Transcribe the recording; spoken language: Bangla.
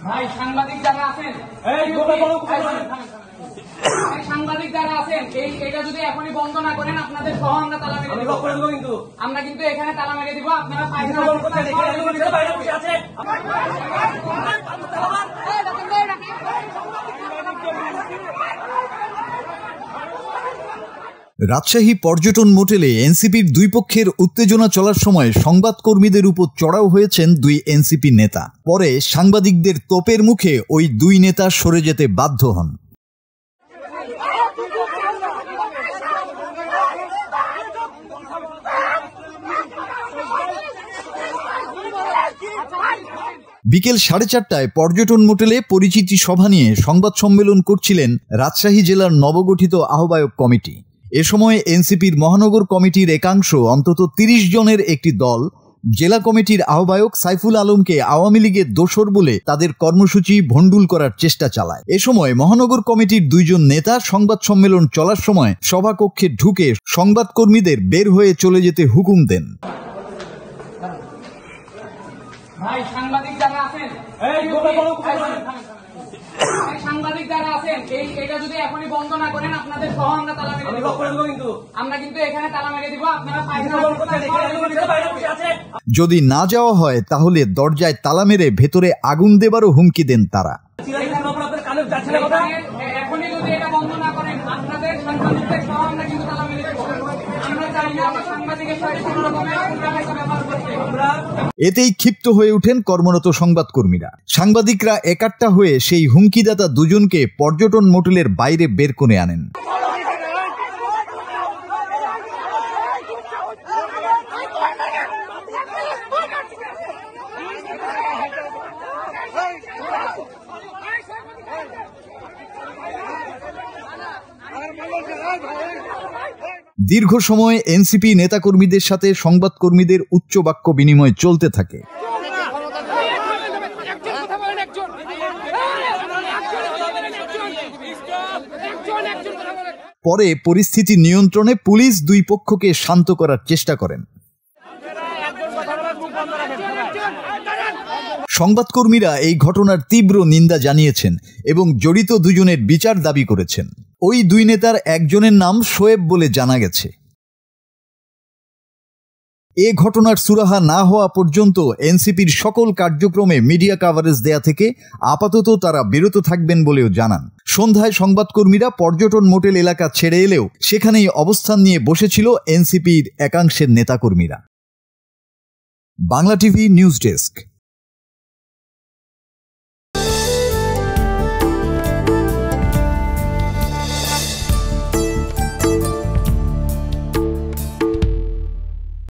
ভাই সাংবাদিক যারা আছেন, সাংবাদিক যারা আছেন এটা যদি এখনই বন্ধ না করেন আপনাদের সহ আমরা তালা মেরে দিব। আমরা কিন্তু এখানে তালা মেরে দিব। আপনারা রাজশাহী পর্যটন মোটেলে এনসিপির দুই পক্ষের উত্তেজনা চলার সময় সংবাদকর্মীদের উপর চড়াও হয়েছেন দুই এনসিপি নেতা। পরে সাংবাদিকদের তোপের মুখে ওই দুই নেতা সরে যেতে বাধ্য হন। বিকেল 4:30টায় পর্যটন মোটেলে পরিচিতি সভা নিয়ে সংবাদ সম্মেলন করছিলেন রাজশাহী জেলার নবগঠিত আহ্বায়ক কমিটি। এ সময় এনসিপির মহানগর কমিটির একাংশ অন্তত 30 জনের একটি দল জেলা কমিটির আহ্বায়ক সাইফুল আলমকে আওয়ামী লীগের দোসর বলে তাদের কর্মসূচি ভণ্ডুল করার চেষ্টা চালায়। এ সময় মহানগর কমিটির 2 জন নেতা সংবাদ সম্মেলন চলার সময় সভাকক্ষে ঢুকে সংবাদকর্মীদের বের হয়ে চলে যেতে হুকুম দেন। ভাই সাংবাদিক যারা আছেন, সাংবাদিক যারা আছেন এটা যদি এখনই বন্ধ না করেন আপনাদের সহ আমরা তালা মেরে দিব। আমরা কিন্তু এখানে তালা মেরে দিব। আপনারা যদি না যাওয়া হয় তাহলে দরজায় তালা মেরে ভেতরে আগুন দেবারও হুমকি দেন তারা। এখনই যদি এটা বন্ধ না করেন আপনাদের সাংবাদিকদের সহ আমরা কিন্তু তালা মেরে দিব। আমরা চাই না সাংবাদিকের সাথে কোনো রকমের ব্যবহার করতে। এতেই ক্ষিপ্ত হয়ে ওঠেন কর্মরত সংবাদকর্মীরা। সাংবাদিকরা একাট্টা হয়ে সেই হুমকিদাতা দুজনকে পর্যটন মোটেলের বাইরে বের করে আনেন। দীর্ঘ সময় এনসিপি নেতাকর্মীদের সাথে সংবাদকর্মীদের উচ্চ বাক্য বিনিময় চলতে থাকে। পরে পরিস্থিতি নিয়ন্ত্রণে পুলিশ দুই পক্ষকে শান্ত করার চেষ্টা করেন। সংবাদকর্মীরা এই ঘটনার তীব্র নিন্দা জানিয়েছেন এবং জড়িত দুজনের বিচার দাবি করেছেন। ওই দুই নেতার একজনের নাম শোয়েব বলে জানা গেছে। এ ঘটনার সুরাহা না হওয়া পর্যন্ত এনসিপির সকল কার্যক্রমে মিডিয়া কভারেজ দেয়া থেকে আপাতত তারা বিরত থাকবেন বলেও জানান। সন্ধ্যায় সংবাদকর্মীরা পর্যটন মোটেল এলাকা ছেড়ে এলেও সেখানেই অবস্থান নিয়ে বসেছিল এনসিপির একাংশের নেতাকর্মীরা। Bangla TV news desk.